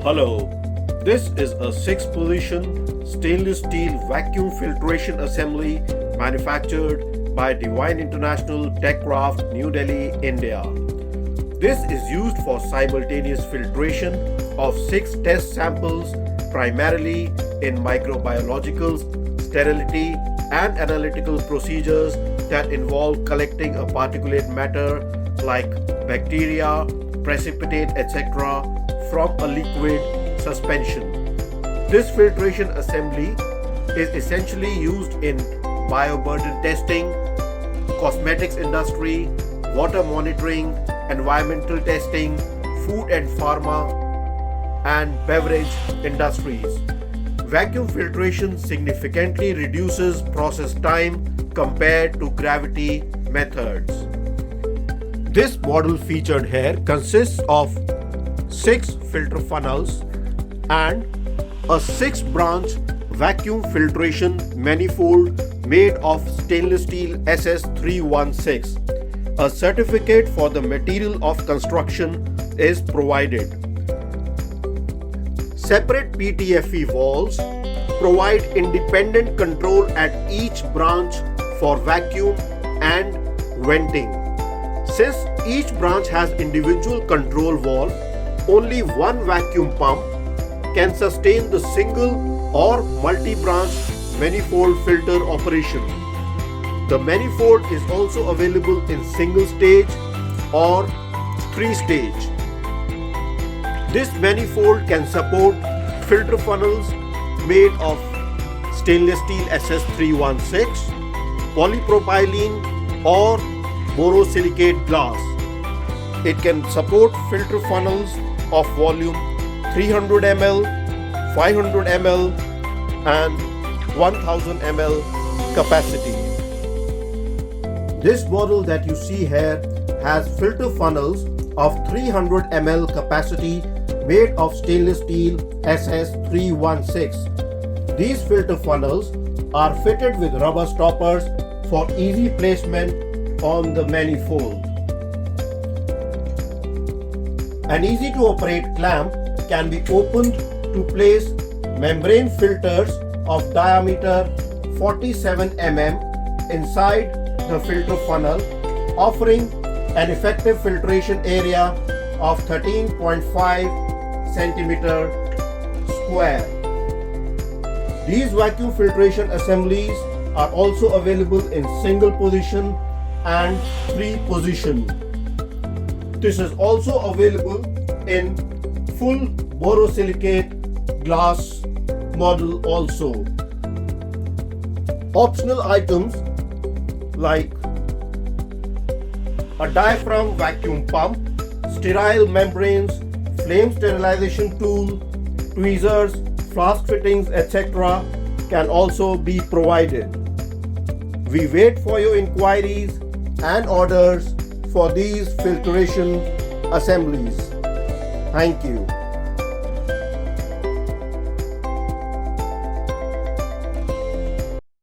Hello, this is a 6-position stainless steel vacuum filtration assembly manufactured by Divine International Techcraft, New Delhi, India. This is used for simultaneous filtration of 6 test samples primarily in microbiological, sterility and analytical procedures that involve collecting a particulate matter like bacteria, precipitate, etc. from a liquid suspension. This filtration assembly is essentially used in bioburden testing, cosmetics industry, water monitoring, environmental testing, food and pharma, and beverage industries. Vacuum filtration significantly reduces process time compared to gravity methods. This model featured here consists of 6 filter funnels and a 6-branch vacuum filtration manifold made of stainless steel SS316. A certificate for the material of construction is provided. Separate PTFE valves provide independent control at each branch for vacuum and venting. Since each branch has individual control valve, only one vacuum pump can sustain the single or multi-branch manifold filter operation. The manifold is also available in single stage or 3-stage. This manifold can support filter funnels made of stainless steel SS316, polypropylene or borosilicate glass. It can support filter funnels of volume 300 ml, 500 ml and 1000 ml capacity. This model that you see here has filter funnels of 300 ml capacity made of stainless steel SS316. These filter funnels are fitted with rubber stoppers for easy placement on the manifold. An easy to operate clamp can be opened to place membrane filters of diameter 47 mm inside the filter funnel, offering an effective filtration area of 13.5 cm square. These vacuum filtration assemblies are also available in single position and 3 position. This is also available in full borosilicate glass model also. Optional items like a diaphragm vacuum pump, sterile membranes, flame sterilization tool, tweezers, flask fittings, etc. can also be provided. We wait for your inquiries and orders for these filtration assemblies. Thank you.